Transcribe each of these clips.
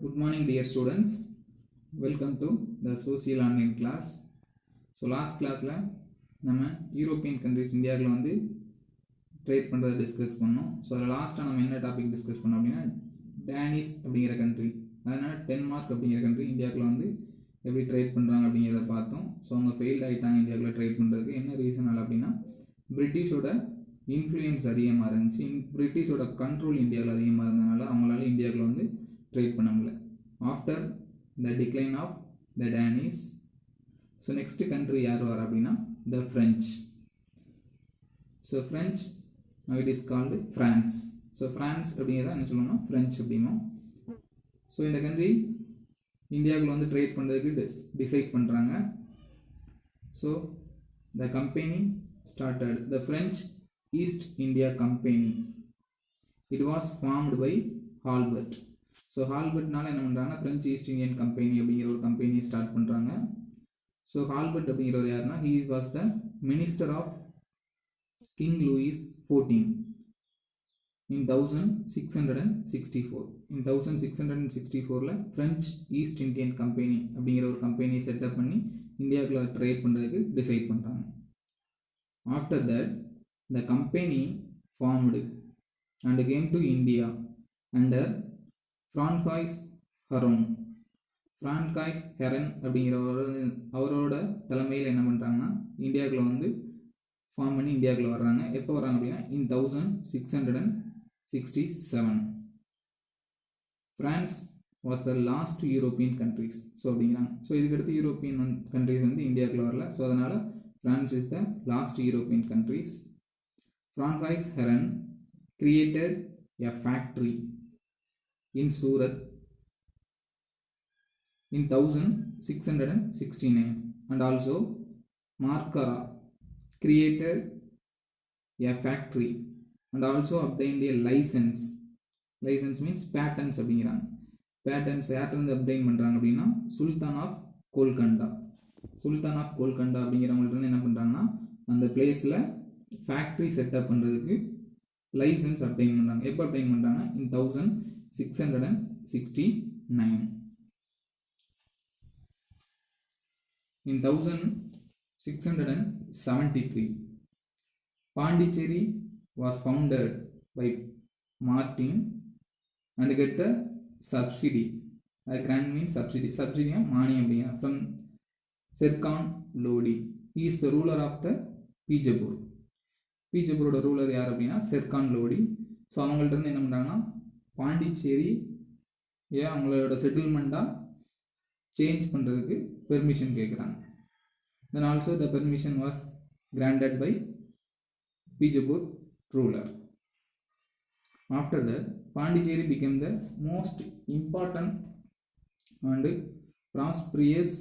Good morning dear students, welcome to the social online class. So last classல நம்ம European countries இந்தியாவில் வந்து trade பண்ணுறதை discuss பண்ணோம். So அதில் லாஸ்ட்டாக நம்ம என்ன டாபிக் டிஸ்கஸ் பண்ணோம் அப்படின்னா டேனிஸ் அப்படிங்கிற கண்ட்ரி, அதனால் டென்மார்க் அப்படிங்கிற கண்ட்ரி இந்தியாவுக்குள்ள வந்து எப்படி ட்ரேட் பண்ணுறாங்க அப்படிங்கிறத பார்த்தோம். ஸோ அவங்க ஃபெயில்ட் ஆகிட்டாங்க இந்தியாவுக்குள்ள ட்ரேட் பண்ணுறதுக்கு. என்ன ரீசனால் அப்படின்னா பிரிட்டிஷோட இன்ஃப்ளூயன்ஸ் அதிகமாக இருந்துச்சு, பிரிட்டிஷோட கண்ட்ரோல் இந்தியாவில் அதிகமாக இருந்ததுனால அவங்களால இந்தியாவுக்குள்ள வந்து ட்ரேட் பண்ண முடியல. After the decline of the Danes, so next country யார் வர அப்படின்னா the French. So French it is called France. So France அப்படிங்கிறத என்ன சொல்லணும்னா ஃப்ரெஞ்ச் அப்படிமோ. ஸோ இந்த கண்ட்ரி இந்தியாவுக்குள்ள வந்து ட்ரேட் பண்ணுறதுக்கு டிசைட் பண்ணுறாங்க. So the company started the French East India Company. It was formed by Halbert. So ஹால்பர்ட்னால என்ன பண்ணுறாங்கன்னா ஃப்ரெஞ்ச் ஈஸ்ட் இந்தியன் கம்பெனி அப்படிங்கிற ஒரு கம்பெனியை ஸ்டார்ட் பண்ணுறாங்க. ஸோ ஹால்பர்ட் அப்படிங்கிறவர் யாருன்னா he was the minister of king Louis 14 in 1664. In 1664ல் ஃப்ரெஞ்ச் ஈஸ்ட் இந்தியன் கம்பெனி அப்படிங்கிற ஒரு கம்பெனியை செட்டப் பண்ணி இந்தியாவுக்குள்ள ட்ரேட் பண்ணுறதுக்கு டிசைட் பண்ணுறாங்க. After that, the company formed and came to India under Francois Heron. Francois Heron அப்படிங்கிற அவரோட தலைமையில் என்ன பண்ணுறாங்கன்னா இந்தியாவுக்குள்ள வந்து ஃபார்ம் பண்ணி இந்தியாவுக்குள்ள வர்றாங்க. எப்போ வர்றாங்க அப்படின்னா in 1667. France was the last European countries. So அப்படிங்கிறாங்க. ஸோ இதுக்கடுத்து யூரோப்பியன் கண்ட்ரிஸ் வந்து இந்தியாவுக்குள்ள வரல. ஸோ அதனால் France is the last European countries. Francois Heron created a factory in Surat in 1669, and also Markara created a factory and also obtained a license. License means patents அப்படிங்கிறாங்க. patents யார்கிட்ட obtain பண்ணுறாங்க அப்படின்னா sultan of Golconda. Sultan of Golconda அப்படிங்கிறவங்கள்ட்ட என்ன பண்ணுறாங்கன்னா அந்த பிளேஸில் factory setup பண்ணுறதுக்கு லைசன்ஸ் அப்டைன் பண்ணுறாங்க. எப்போ அப்டைன் பண்ணுறாங்க in 1669. In 1673 Pondicherry was founded by Martin and get the subsidy. grant means subsidy, subsidy மானியம் அப்படிங்கிற from Sher Khan Lodi. he is the ruler of the Bijapur. பீஜப்பூரோட ரூலர் யார் அப்படின்னா செர்கான் லோடி. ஸோ அவங்கள்ட்ட இருந்து என்ன பண்ணுறாங்கன்னா பாண்டிச்சேரி அவங்களோட செட்டில்மெண்ட்டாக சேஞ்ச் பண்ணுறதுக்கு பெர்மிஷன் கேட்குறாங்க. Then also the permission was granted by Bijapur ruler. After that Pondicherry became the most important and prosperous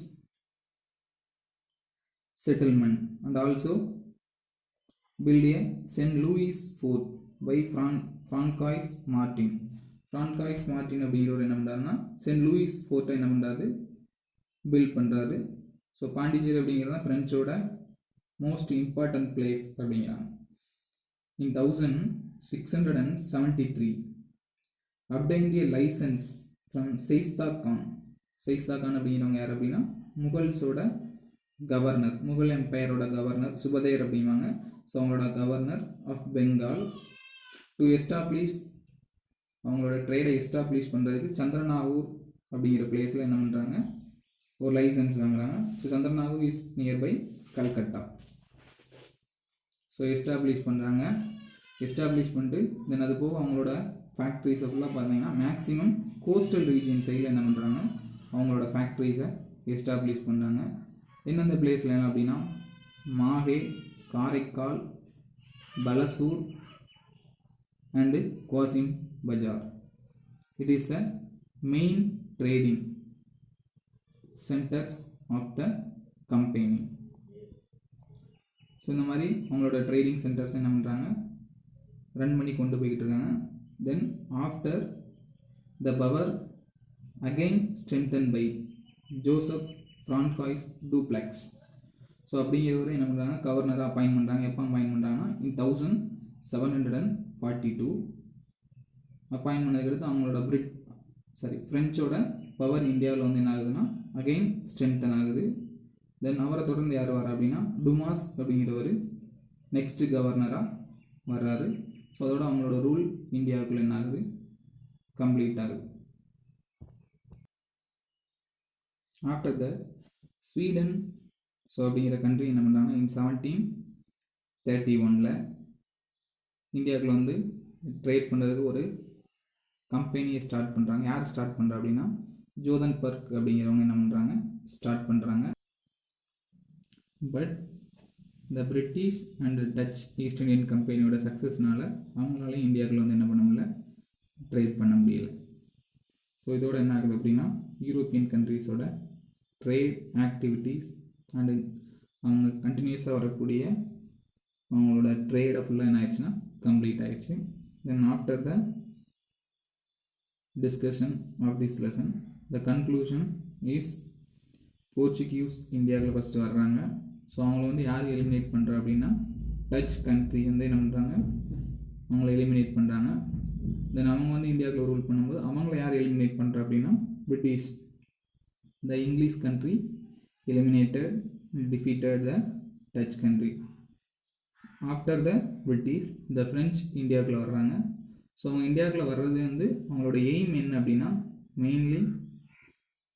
settlement and also built a St. Louis Fort by Francois Martin. Francois Martin அப்படிங்கிறவர் என்ன பண்ணுறாருன்னா send Lewis ஃபோர்ட்டை என்ன பண்ணுறாரு build பண்ணுறாரு. So Pondicherry அப்படிங்கிறது தான் ஃப்ரெஞ்சோட most important place அப்படிங்கிறாங்க. in 1673 obtained a license from Shaista Khan. Shaista Khan அப்படிங்கிறவங்க யார் அப்படின்னா முகல்ஸோட கவர்னர், முகல் எம்பையரோட கவர்னர் சுபதேர் அப்படிம்பாங்க. ஸோ அவங்களோட governor of Bengal to establish அவங்களோட ட்ரேடை எஸ்டாப்ளிஷ் பண்ணுறதுக்கு சந்திரநாகூர் அப்படிங்கிற பிளேஸில் என்ன பண்ணுறாங்க ஒரு லைசன்ஸ் வாங்குறாங்க. So Chandernagore is nearby Calcutta. So establish பண்ணுறாங்க. எஸ்டாப்ளிஷ் பண்ணிட்டு தென் அது போக அவங்களோட ஃபேக்ட்ரிஸை ஃபுல்லாக பார்த்தீங்கன்னா மேக்ஸிமம் கோஸ்டல் ரீஜியன் சைடில் என்ன பண்ணுறாங்க அவங்களோட ஃபேக்ட்ரிஸை எஸ்டாப்ளிஷ் பண்ணுறாங்க. எந்தெந்த பிளேஸில் அப்படின்னா Mahe, Karaikal, Balasore and Kasim Bazar. It is the main trading centres of the company. So இந்த மாதிரி அவங்களோட ட்ரேடிங் சென்டர்ஸ் என்ன பண்ணுறாங்க ரன் பண்ணி கொண்டு போய்கிட்டு இருக்காங்க. Then after the power again strengthen by Joseph François Dupleix. So அப்படிங்கிறவரை என்ன பண்ணுறாங்க கவர்னராக அப்பாயின் பண்ணுறாங்க. எப்போ அப்பாயின் பண்ணுறாங்கன்னா in 1742 அப்பாயின் பண்ணதுக்கடுத்து அவங்களோட ஃப்ரெஞ்சோட பவர் இந்தியாவில் வந்து என்ன ஆகுதுன்னா அகெயின் ஸ்ட்ரென்தன் ஆகுது. தென் அவரை தொடர்ந்து யார் வரா அப்படின்னா டுமாஸ் அப்படிங்கிறவர் நெக்ஸ்ட் கவர்னராக வர்றாரு. ஸோ அதோட அவங்களோட ரூல் இந்தியாவுக்குள்ள என்ன ஆகுது, கம்ப்ளீட் ஆகுது. ஆஃப்டர் த ஸ்வீடன் ஸோ அப்படிங்கிற கண்ட்ரி என்ன பண்ணுறாங்க, இன் 1731 இந்தியாவுக்குள்ள வந்து ட்ரேட் பண்ணுறதுக்கு ஒரு கம்பெனியை ஸ்டார்ட் பண்ணுறாங்க. யார் ஸ்டார்ட் பண்ணுறா அப்படின்னா ஜோதன்பர்க் அப்படிங்கிறவங்க என்ன பண்ணுறாங்க, ஸ்டார்ட் பண்ணுறாங்க. பட் இந்த British and Dutch East Indian கம்பெனியோட சக்ஸஸ்னால அவங்களால இந்தியாவுக்குள்ள வந்து என்ன பண்ண முடியல, ட்ரேட் பண்ண முடியல. ஸோ இதோட என்ன ஆகுது அப்படின்னா யூரோப்பியன் கண்ட்ரீஸோட ட்ரேட் ஆக்டிவிட்டீஸ் அண்டு அவங்க கண்டினியூஸாக வரக்கூடிய அவங்களோட ட்ரேடை ஃபுல்லாக என்ன ஆயிடுச்சுன்னா கம்ப்ளீட் ஆயிடுச்சு. Then after the discussion of this lesson the conclusion is Portuguese இந்தியாவில் ஃபஸ்ட்டு வர்றாங்க. ஸோ அவங்கள வந்து யார் எலிமினேட் பண்ணுறா அப்படின்னா டச் கண்ட்ரி வந்து என்ன பண்ணுறாங்க, அவங்கள எலிமினேட் பண்ணுறாங்க. தென் அவங்க வந்து இந்தியாவில் ரூல் பண்ணும்போது அவங்கள யார் எலிமினேட் பண்ணுறா அப்படின்னா British. The English country eliminated defeated the Dutch country. After the British the French இந்தியாவுக்குள்ள வர்றாங்க. ஸோ அவங்க இந்தியாவுக்குள்ள வர்றது வந்து அவங்களோட எய்ம் என்ன அப்படின்னா மெயின்லி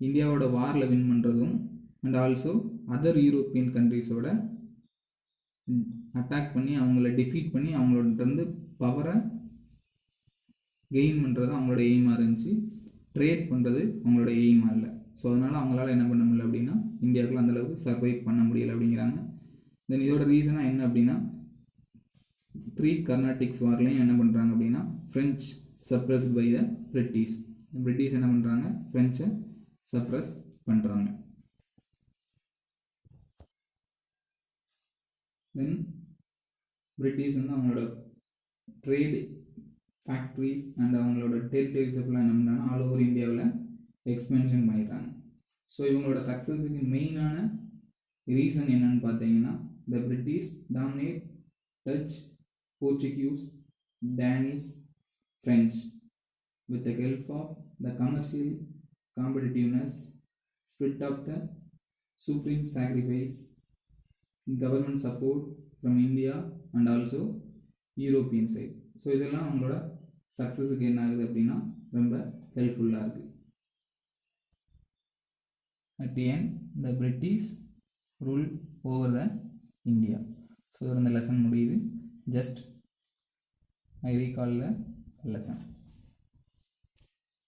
இந்தியாவோட வாரில் வின் பண்ணுறதும் அண்ட் ஆல்சோ அதர் யூரோப்பியன் கண்ட்ரிஸோட அட்டாக் பண்ணி அவங்கள டிஃபீட் பண்ணி அவங்களோட வந்து பவரை கெயின் பண்ணுறது அவங்களோட எய்மாக இருந்துச்சு. ட்ரேட் பண்ணுறது அவங்களோட எய்மாக இல்லை. ஸோ அதனால் அவங்களால என்ன பண்ண முடியல அப்படின்னா இந்தியாவுக்குள்ள அந்தளவுக்கு சர்வைவ் பண்ண முடியலை அப்படிங்கிறாங்க. தென் இதோட ரீசனாக என்ன அப்படின்னா ப்ரீ கர்நாடிக்ஸ் வார்லையும் என்ன பண்ணுறாங்க அப்படின்னா French suppress by the British. British என்ன பண்ணுறாங்க, ஃப்ரெஞ்சை சப்ரஸ் பண்ணுறாங்க. தென் பிரிட்டிஷ் வந்து அவங்களோட ட்ரேடு ஃபேக்ட்ரிஸ் அண்ட் அவங்களோட டெரிட்டரிஸ் ஃபுல்லாக என்ன பண்ணுறாங்கன்னா ஆல் ஓவர் இந்தியாவில் எக்ஸ்பென்ஷன் பண்ணிட்டாங்க. ஸோ இவங்களோட சக்ஸஸுக்கு மெயினான ரீசன் என்னன்னு பார்த்தீங்கன்னா the British dominate Dutch, Portuguese, Danish, French with the help of the commercial competitiveness, spirit of the supreme sacrifice, government support from India and also European side. So இதெல்லாம் அவங்களோட சக்ஸஸுக்கு என்ன ஆகுது அப்படின்னா ரொம்ப ஹெல்ப்ஃபுல்லாக இருக்குது. At the end, the British rule over the India. So இந்த lesson முடியுது. Just I recall the lesson.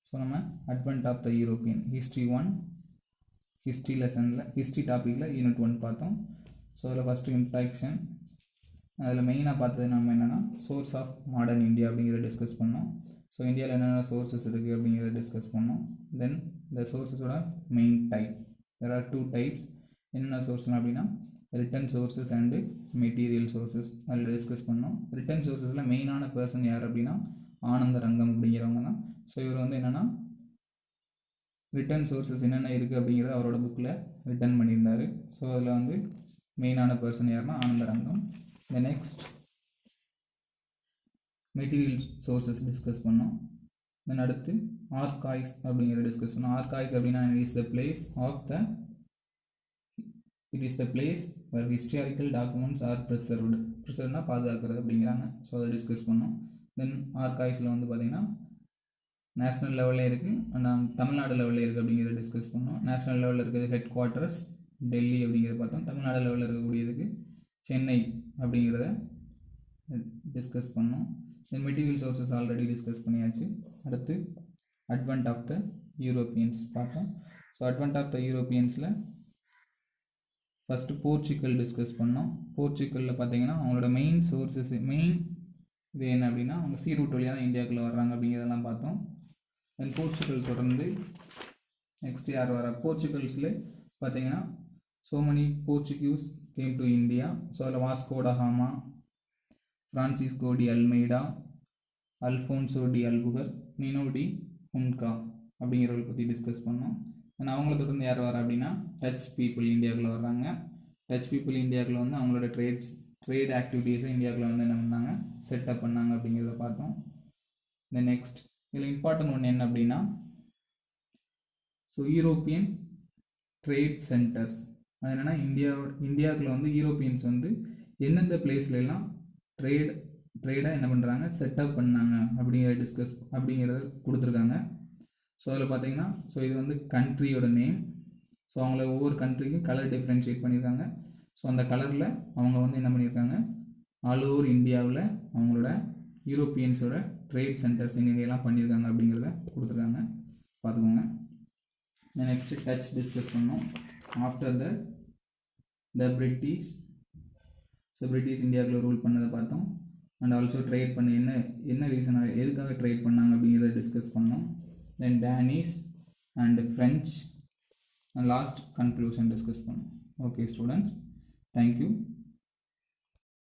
So நம்ம advent of the European history 1 history lessonல history டாப்பிக்கில் யூனிட் 1 பார்த்தோம். ஸோ அதில் ஃபஸ்ட்டு இன்ட்ராக்ஷன், அதில் மெயினாக பார்த்தது நம்ம என்னென்னா சோர்ஸ் ஆஃப் மாடர்ன் இந்தியா அப்படிங்கிறத டிஸ்கஸ் பண்ணோம். ஸோ இந்தியாவில் என்னென்ன சோர்ஸஸ் இருக்குது அப்படிங்கிறத டிஸ்கஸ் பண்ணோம். தென் இந்த சோர்ஸஸோட main type, there are 2 types. என்னென்ன சோர்ஸ்லாம் அப்படின்னா written sources and material sources அதில் டிஸ்கஸ் பண்ணோம். ரிட்டன் சோர்ஸஸில் மெயினான பர்சன் யார் அப்படின்னா ஆனந்த ரங்கம் அப்படிங்கிறவங்க தான். ஸோ இவர் வந்து என்னென்னா ரிட்டன் சோர்ஸஸ் என்னென்ன இருக்குது அப்படிங்கிறத அவரோட புக்கில் ரிட்டன் பண்ணியிருந்தார். ஸோ அதில் வந்து மெயினான பர்சன் யாருன்னா ஆனந்த Rangam. The next material sources discuss பண்ணோம். தென் அடுத்து ஆர்காய்ஸ் அப்படிங்கிறத டிஸ்கஸ் பண்ணோம். ஆர்காய்ஸ் அப்படின்னா it is the place where historical documents are preserved. ப்ரிசர்வ்னா பாதுகாக்கிறது அப்படிங்கிறாங்க. ஸோ அதை டிஸ்கஸ் பண்ணோம். தென் ஆர்காய்ஸில் வந்து பார்த்திங்கன்னா நேஷ்னல் லெவலில் இருக்குது அண்ட் தமிழ்நாடு லெவலில் இருக்குது அப்படிங்கிறத டிஸ்கஸ் பண்ணோம். நேஷ்னல் லெவலில் இருக்கிறது ஹெட் குவார்ட்டர்ஸ் டெல்லி அப்படிங்கிறத பார்த்தோம். தமிழ்நாடு லெவலில் இருக்கக்கூடியதுக்கு சென்னை அப்படிங்கிறத டிஸ்கஸ் பண்ணோம். Then material sources already discuss பண்ணியாச்சு. அடுத்து அட்வென்ட் ஆஃப் த யூரோப்பியன்ஸ் பார்த்தோம். ஸோ அட்வென்ட் ஆஃப் த யூரோப்பியன்ஸில் ஃபஸ்ட்டு போர்ச்சுகல் டிஸ்கஸ் பண்ணோம். போர்ச்சுகலில் பார்த்தீங்கன்னா அவங்களோட மெயின் சோர்ஸஸ் மெயின் இது என்ன அப்படின்னா அவங்க சீ ரூட் வழியாக தான் இந்தியாவுக்குள்ளே வர்றாங்க அப்படிங்கிறதெல்லாம் பார்த்தோம். தென் போர்ச்சுகல் தொடர்ந்து நெக்ஸ்ட் யார் வர போர்ச்சுகல்ஸில் பார்த்தீங்கன்னா so many Portuguese came to India. So அதில் Vasco da Gama, Francisco de Almeida, Alfonso de Albuquerque, Nino da ஹுன்கா அப்படிங்கிறவங்களை பற்றி டிஸ்கஸ் பண்ணோம். அண்ட் அவங்கள தொடர்ந்து யார் வர அப்படின்னா டச் பீப்புள் இந்தியாவுக்குள்ளே வர்றாங்க. டச் பீப்புள் இந்தியாவுக்குள்ள வந்து அவங்களோட ட்ரேட் ஆக்டிவிட்டீஸை இந்தியாவுக்குள்ள வந்து என்ன பண்ணாங்க, செட்டப் பண்ணாங்க அப்படிங்கிறத பார்த்தோம். தென் நெக்ஸ்ட் இதில் இம்பார்ட்டன்ட் ஒன்று என்ன அப்படின்னா ஸோ யூரோப்பியன் ட்ரேட் சென்டர்ஸ் அது என்னென்னா இந்தியாவுக்குள்ள வந்து யூரோப்பியன்ஸ் வந்து எந்தெந்த பிளேஸ்லாம் ட்ரேடாக என்ன பண்ணுறாங்க செட்டப் பண்ணாங்க அப்படிங்கிறத கொடுத்துருக்காங்க. ஸோ அதில் பார்த்தீங்கன்னா ஸோ இது வந்து கண்ட்ரியோட நேம். ஸோ அவங்கள ஒவ்வொரு கண்ட்ரிக்கும் கலர் டிஃப்ரென்ஷியேட் பண்ணியிருக்காங்க. ஸோ அந்த கலரில் அவங்க வந்து என்ன பண்ணியிருக்காங்க, ஆல் ஓவர் இந்தியாவில் அவங்களோட யூரோப்பியன்ஸோட ட்ரேட் சென்டர்ஸ் எங்கெங்கெல்லாம் பண்ணியிருக்காங்க அப்படிங்கிறத கொடுத்துருக்காங்க, பார்த்துக்கோங்க. நெக்ஸ்ட்டு டச் டிஸ்கஸ் பண்ணோம். After the British, so British இந்தியாவுக்குள்ள ரூல் பண்ணதை பார்த்தோம். அண்ட் ஆல்சோ ட்ரேட் பண்ணி என்ன ரீசனாக எதுக்காக ட்ரேட் பண்ணாங்க அப்படிங்கிறத டிஸ்கஸ் பண்ணோம். Then Danish and French and last conclusion discuss பண்ணோம். Okay students, thank you.